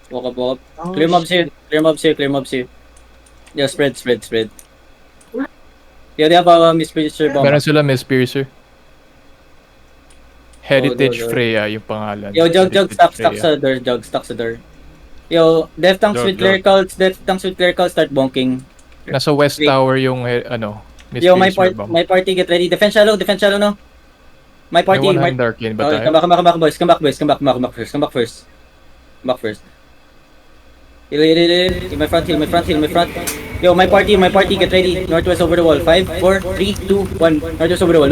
Walk up, walk up. Oh, Clear mobs here. shit. Clear mobs here. Clear mobs here. Yeah, spread, spread, spread. Yeah, they have a Miss Piercer bomb. Meron sila Miss Piercer. Heritage Oh. Freya yung pangalan. Yo, jug, Heritage stuck Freya. sa door, jug, stuck sa door. Yo, Death Tanks with clericals, start bonking. Nasa West Wait. Tower yung ano, Miss Yo, Piercer bomb. my party, get ready. Defense shallow, no? My May party, 100 Arcane ba okay, tayo? come back, boys. Come back first. Come back first. Heal. In my front. Yo, my party, get ready. Northwest over the wall. 5, 4, 3, 2, 1. Northwest over the wall.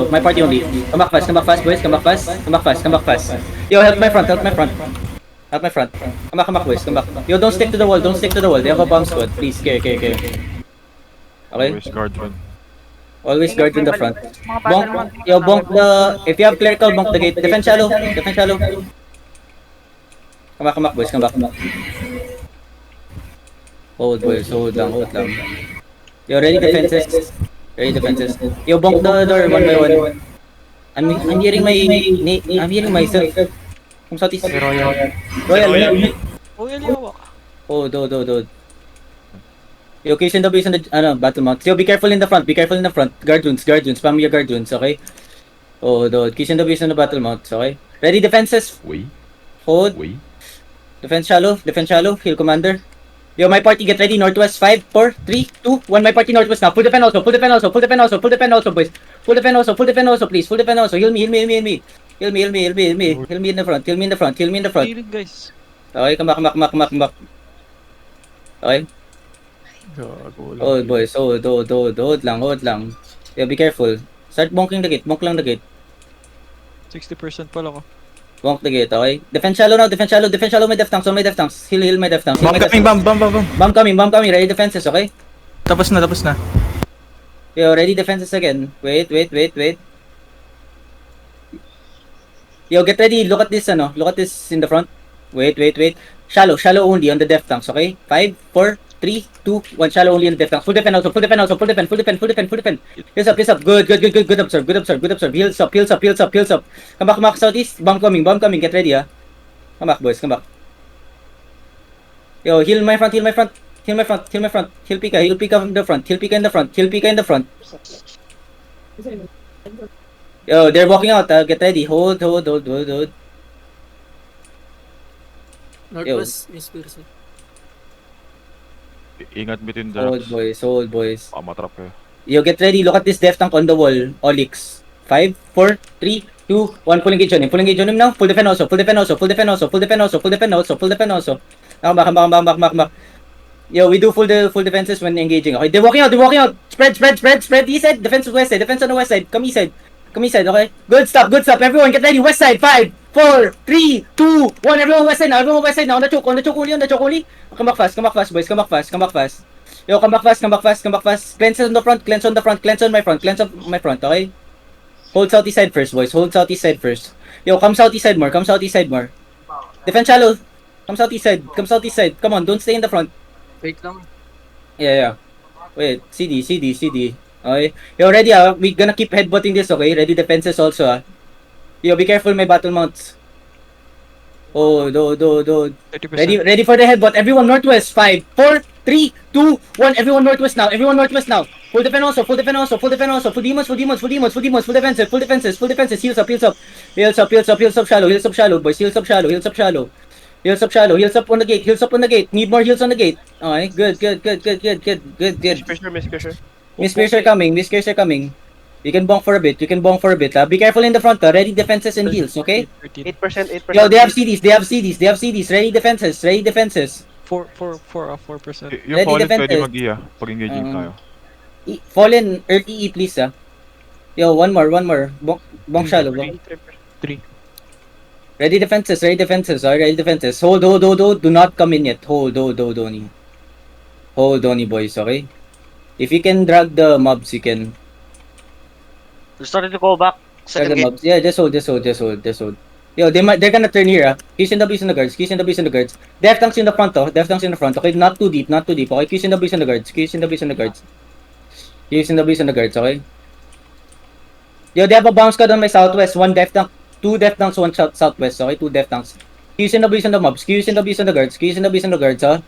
My party only. Come back fast, boys. Come back fast. Yo, help my front. Come back, boys. Come back. Yo, don't stick to the wall. They have a bomb squad. Please, care. Okay? Always guard in the front. Bonk the... If you have clerical, bonk the gate. Defense shallow. Come back, boys. Come back. Hold, boys. Hold lang. Yo, ready defenses. Yo, bonk the door one by one. I'm hearing myself. Kung sa tis... Royal. Yawa. Oh, do. Yo, case in the base on the battle mount. Yo, be careful in the front. Guard runes. Spam your guard runes, okay? Oh, do. Case in the base on the battle mount, okay? Ready defenses. Hold. Defense shallow. Heal commander. Yo, my party get ready. Northwest 5, 4, 3, 2, 1. My party northwest now. Full defend also, boys. Full defend also, please. Heal me. Heal me in the front. Healing, guys. Okay, come back. Okay. Gago lang. Hold, boys. Hold lang. Yeah, be careful. Start bonking the gate. Bonk lang the gate. 60% pala ko. Bonk the gate, okay? Defense shallow now. My death tanks. Heal my death tanks. Bomb coming. Bomb coming. Ready defenses, okay? Tapos na. Yo, ready defenses again. Wait. Yo, get ready. Look at this in the front. Wait. Shallow only on the death tanks, okay? 5, 4, 3, 2, 1. Shallow only on the death tanks. Full defend also. Full defend. Heals up. Good observe. Heals up. Come back, southeast. Bomb coming. Get ready, ah. Come back, boys. Come back. Yo, heal my front. Heal Pika in the front. Yo, they're walking out. Get ready. Hold. Northwest, Miss Pierce. Ingat between the Hold, boys. matrap kayo. Yo, get ready. Look at this death tank on the wall. Olyx. 5, 4, 3, 2, 1. Full engage on him now. Full defend also. Come back. Yo, we do full defenses when engaging. Okay, they're walking out. Spread. East side. Defense on the west side. Come east side, okay? Good stuff. Everyone get ready. West side. 5, 4, 3, 2, 1. Everyone west side now. On the choke only. Come back fast, boys. Come back fast. Yo, come back fast. Cleanse on my front, okay? Hold southeast side first, boys. Yo, come southeast side more. Defense shallow. Come southeast side. Come on, don't stay in the front. Wait lang. Yeah. Wait, CD. Okay. Yo, ready, we gonna keep headbutting this, okay? Ready defenses also, Yo, be careful, my battle mounts. Oh, do. 30%. Ready for the headbutt. Everyone northwest. 5, 4, 3, 2, 1. Everyone northwest now. Full defend also. Full demons. Full defenses. Heals up shallow, boys. Heals up shallow. Heals up on the gate. Need more heals on the gate. Okay, good. Miss Piercer coming. You can bonk for a bit. Be careful in the front, Ready defenses and heals, okay? 13. 8%. Yo, they have CDs. Ready defenses. 4%. Yung Ready fallen pwede defenses. mag-iya pag engaging tayo. Fallen early, please, Yo, one more. Bonk shallow. 3. Ready defenses. Hold. Do not come in yet. Hold, Donnie. Hold, Donnie, boys, okay? If you can drag the mobs, you can. We're starting to go back. Drag Second the gate. mobs. Yeah, just hold. Yo, they're gonna turn here, Qs and Ws in the guards. Death tanks in the front, okay? Not too deep, okay? Qs and Ws in the guards. Okay? Yo, they have a bounce squad on my southwest. 1 death tank, 2 death tanks, 1 southwest, okay? 2 death tanks. Q's and W's on the mobs. Q's and W's on the guards. Q's and W's on the guards, ha?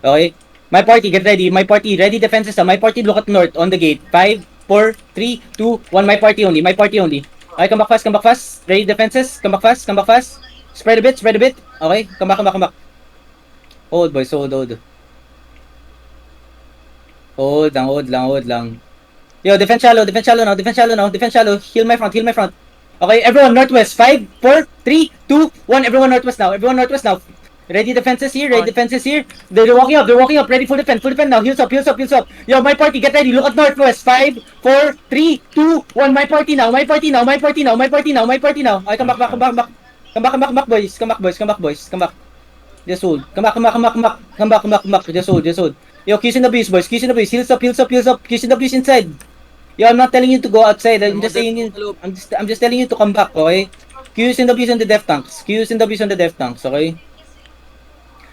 Okay. My party, get ready. My party, ready defenses, ha? My party, look at north on the gate. 5, 4, 3, 2, 1. My party only. My party only. Okay, come back fast, come back fast. Ready defenses. Come back fast, come back fast. Spread a bit, spread a bit. Okay, come back, come back, come back. Hold, boys, hold, hold. Hold lang, hold lang, hold lang. Yo, defense shallow now, defense shallow now, defense shallow. Heal my front, heal my front. Okay, everyone northwest. 5, 4, 3, 2, 1. Everyone northwest now, everyone northwest now. Ready defenses here, ready defenses here. They're walking up, ready for defense now. Heals up, heals up, heals up. Yo, my party, get ready, look at northwest. 5, 4, 3, 2, 1. My party now, my party now, my party now, my party now, my party now. Okay, come back, back, come back, back. Come back, come back, come back, boys. Come back, boys, come back, boys. Come back. Just hold. Come back, come back, come back, come back. Come back, come back, come back. Just hold, just hold. Yo, Q's in the beast, boys. Q's in the beast. Heals up, heals up, heals up. Q's in the beast inside. Yo, I'm not telling you to go outside. I'm just saying you. I'm just telling you to come back, okay? Q's in the beast on the death tanks. Q's in the beast on the death tanks, okay?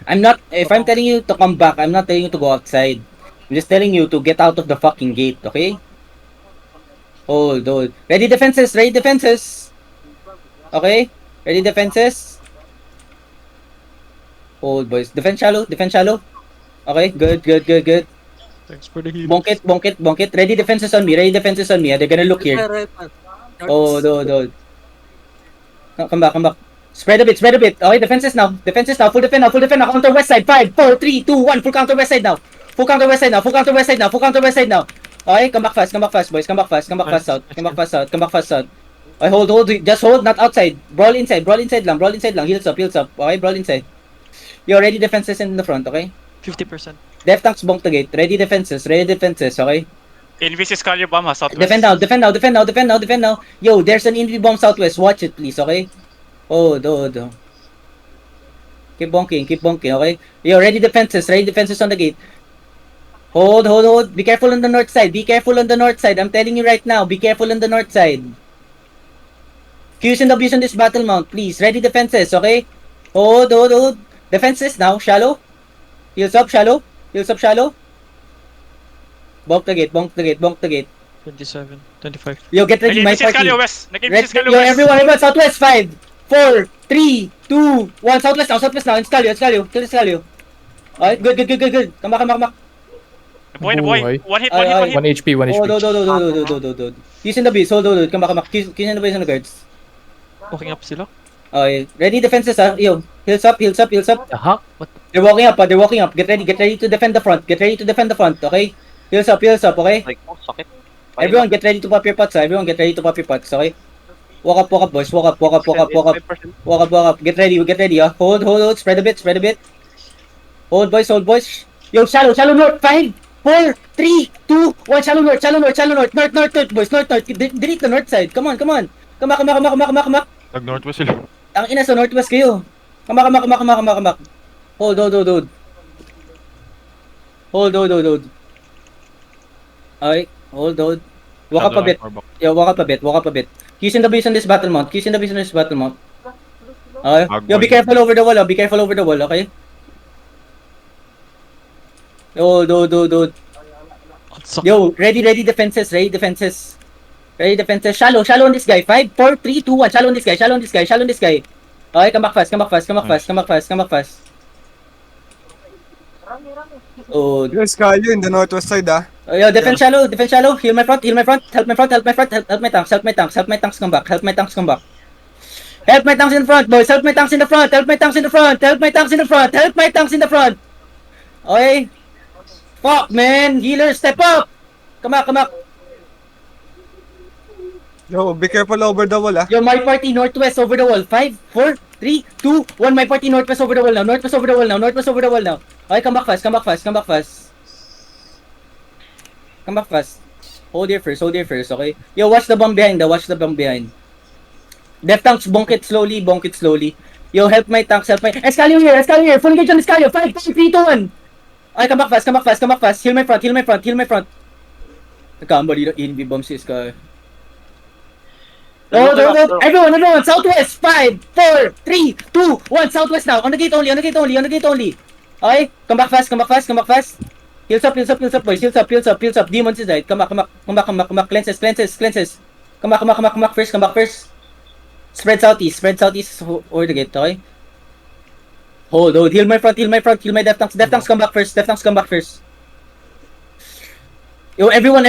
I'm not. If I'm telling you to come back, I'm not telling you to go outside. I'm just telling you to get out of the fucking gate, okay? Hold, hold. Ready defenses, ready defenses. Okay? Ready defenses. Hold, boys. Defense shallow, defense shallow. Okay, good, good, good, good. Thanks for the heal. Bonk it, bonk it, bonk it. Ready defenses on me, ready defenses on me. They're gonna look here. Oh, hold. Come back, come back. Spread a bit, spread a bit. Okay, defenses now. Defenses now. Full defend now, full defend now. Counter west side. 5, 4, 3, 2, 1. Full counter west side now. Full counter west side now. Full counter west side now. Full counter west side now. Okay, come back fast, boys. Come back fast, come back fast out. Come back fast out, come back fast out. Okay, hold. Just hold, not outside. Brawl inside lang, brawl inside lang. Heals up. Okay, brawl inside. Yo, ready defenses in the front, okay? 50%. Def tanks bonk the gate. Ready defenses, okay? Invis is call your bomb, ha? Southwest. Defend now. Yo, there's an invi bomb southwest. Watch it, please, okay? Oh. Keep bonking, okay? Yo, ready defenses on the gate. Hold. Be careful on the north side. I'm telling you right now, be careful on the north side. Q's and W's on this battle mount, please. Ready defenses, okay? Hold. Defenses now, shallow. Heals up, shallow. Bonk the gate. 27, 25. Yo, get ready, my Nag-invis is party. call your west. Nag-invis is call Yo, your west. everyone, southwest. 5, 4, 3, 2, 1. Southwest now. Escalio. Kill Escalio. Alright, good. Come back. Boy. Buhay. One hit. 1 HP, 1 HP. Hold. Use in the beast. Hold. Come back. Use in the beast on the guards. Walking up sila. Okay, ready defenses, ha? Yo, heals up. Aha, what? They're walking up. Get ready to defend the front. Okay? Heals up, okay? Like, oh, sakit. Everyone, get ready to pop your pots, okay? Walk up, boys. Walk up. Get ready, ha? Hold. Spread a bit. Hold, boys. Yo, shallow north. 5, 4, 3, 2, 1. Shallow north. North, boys. North. Delete the north side. Come on. Come back. Nag-northwest sila. Ang ina sa northwest kayo. Come back. Hold. Okay, hold. Walk up a bit. Yo, walk up a bit. Q's in the base on this battle mount. Okay. Yo, be careful over the wall, okay? Hold. Yo, ready defenses. Shallow on this guy. 5, 4, 3, 2, 1. Shallow on this guy. Okay, come back fast. Oh, Yes, Kalyo in the northwest side, ah. yo, defense shallow. Heal my front. Help my tanks come back. Help my tanks in front, boys. Help my tanks in the front. Okay. Fuck, man. Healer, step up. Come back. Yo, be careful over the wall, ah. Yo, my party northwest over the wall. 5, 4, 3, 2, 1. My party northwest over the wall now. Okay, come back fast. Hold here first, okay? Yo, watch the bomb behind. Death tanks, bonk it slowly. Yo, help my tanks. Escalio here. Full engage on Escalio. 5, 4, 3, 2, 1. Okay, come back fast. Heal my front. Nagkamali na invi bomb si Escalio. Everyone, southwest. 5, 4, 3, 2, 1. Southwest now. On the gate only. Okay, come back fast. Heals up, boys. Heals up. Demons is right. Come back. Cleanses. Come back first. Spread southeast over the gate, okay? Hold. Heal my front, heal my Death Tanks. Death Tanks come back first. Yo, everyone,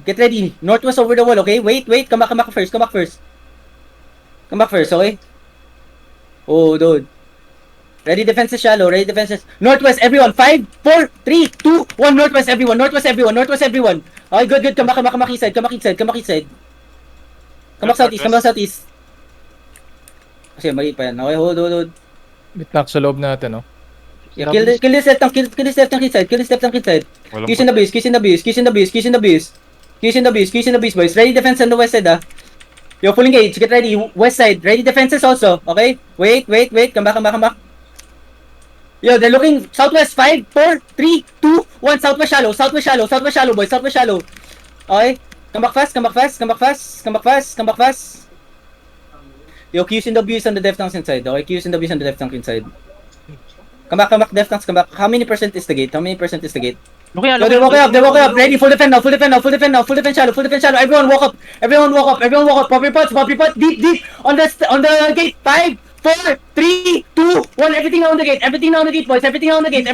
get ready. Northwest over the wall, okay? Wait, come back first. Come back first, okay? Oh, dude. Ready defenses shallow, Northwest, everyone. 5, 4, 3, 2, 1. Northwest, everyone. Okay, good. Come back east side. Come back southeast. Kasi mali pa yan. Okay, hold. Bitnak sa loob natin, no? Yeah, kill this left tank inside. Walang Kiss in the beast, boys. Ready defense on the west side, ah. Yo, full engage. Get ready. West side. Ready defenses also. Okay? Wait. Come back. Yo, they're looking southwest. 5, 4, 3, 2, 1. Southwest shallow, boys. Southwest shallow. Okay? Come back fast. Yo, Q's in the beast on the Death Tanks inside. Okay? Q's in the beast on the Death Tank inside. Come back, Death Tanks, come back. How many percent is the gate? Looking at, Yo, they walk up. Ready, full defend now. Full defend shallow. Everyone walk up. Pop your pots. Deep. On the gate. 5, 4, 3, 2, 1. Everything on the gate, boys. Everything on the gate.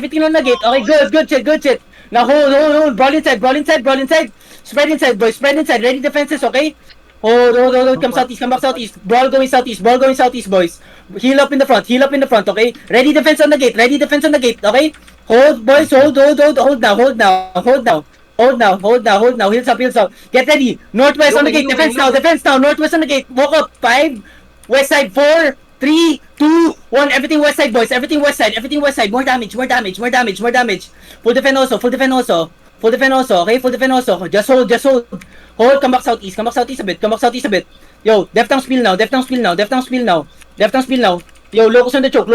Okay, good shit. Now hold. Brawl inside. Spread inside, boys. Ready defenses, okay? Hold. Come back southeast. Brawl going southeast, boys. Heal up in the front, okay? Ready defense on the gate, okay? Hold, boys, hold now. Heels up. Get ready. Northwest on the gate, defense now. Northwest on the gate. Walk up. 5, west side. 4, 3, 2, 1. Everything west side, boys. Everything west side. More damage. Full defend also. Okay? Full defend also. Just hold. Hold, come back southeast a bit. Yo, Death Tank spill now. Yo, locus on the choke.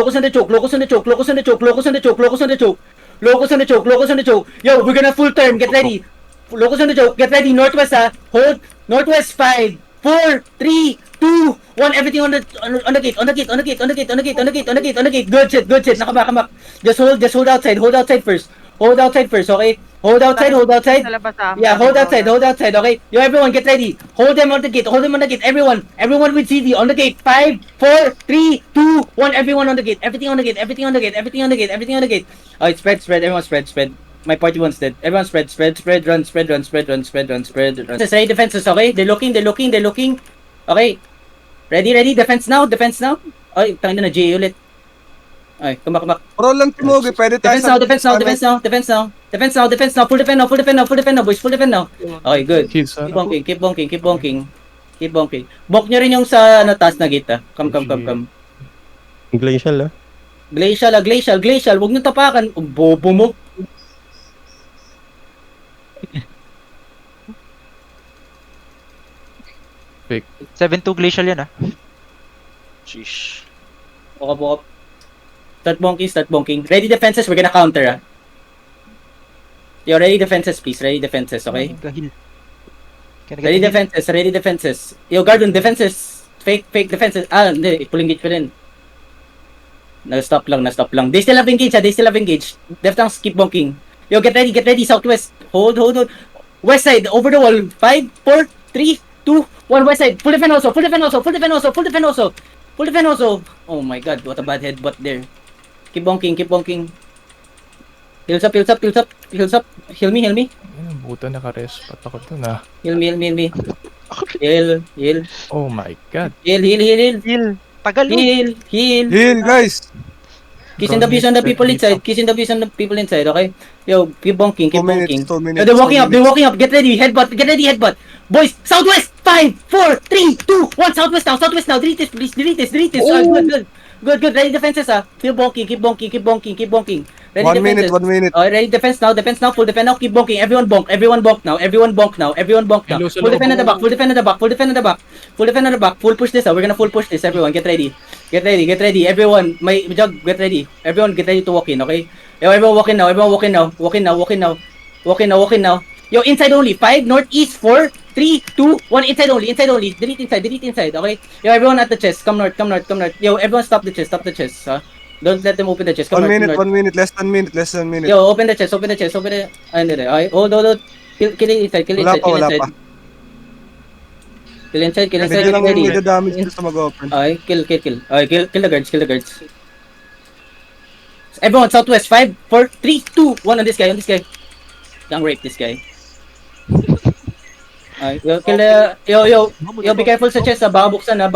Yo, we're gonna full turn. Get ready. Locus on the choke. Get ready. Northwest, hold. Northwest. 5, 4, 3, 2, 1. Everything on the gate. Good shit. Nakaback. Just hold outside. Hold outside first, okay? Hold outside. Yeah, hold outside, okay? Yo, everyone, get ready. Hold them on the gate. Everyone with CD on the gate. 5, 4, 3, 2, 1. Everyone on the gate. Everything on the gate. Alright, spread. Everyone spread. My party one's dead. Everyone spread. Run. Just ready defenses, okay? They're looking. Okay. Ready. Defense now. Ay, tangin na J ulit. Ay, come back. Roll lang tumugi, pwede tayo Defense now. Full defend now, boys. Okay, good. Kills, Keep bonking. Bonk nyo rin yung sa taas na gate, ah. Come. Glacial, ah. Glacial. Huwag nyo tapakan. Bobo mo. Fake. 7-2 glacial yan, ah. Sheesh. Walk up. Start bonking. Ready defenses, we're gonna counter, ah. Yo, ready defenses, please. Okay? Ready defenses. Yo, Guardian, defenses. Fake defenses. Ah, hindi. Pulling gate pa rin. Na-stop lang. They still have engage. Death Tanks, keep bonking. Yo, get ready. Southwest. Hold. West side, over the wall. 5, 4, 3, 2, 1. West side. Full defend also. Oh my god, what a bad headbutt there. Keep bonking. Heals up. Heal me. Ayun, buta naka-res. Patakot dun, ah. Heal me. Heal. Oh my god. Heal. Tagal, no? Heal. Heal, guys! Kissing the beast on the people inside, okay? Yo, keep bonking. 2 minutes. Yo, they're walking up. Get ready, headbutt. Boys, southwest. 5, 4, 3, 2, 1. Southwest now. Delete this, please. Good. Ready defenses, ah. Keep bonking. Ready 1 defenses. minute. Alright, ready defense now. Full defend now. Keep bonking. Everyone bonk now. Hello, sa Full defend at loob. the back. Full push this, ah. We're gonna full push this. Everyone, get ready. Everyone, get ready. Everyone, get ready to walk in, okay? Yo, everyone walk in now. Yo, inside only. 5, northeast, 4, 3, 2, 1. Inside only. Delete inside, okay? Yo, everyone at the chest. Come north. Yo, everyone stop the chest, huh? Don't let them open the chest. Come 1 minute, north. 1 minute, less than minute. Yo, open the chest. Okay, hold. Kill inside. Wala pa. Kill inside, Medyo lang ready. yung may damage sa mag-open. Okay, kill. Okay, kill the guards. Everyone, southwest. 5, 4, 3, 2, 1 on this guy, Don't rape this guy. Yo, be careful sa chest, baka buksan, baka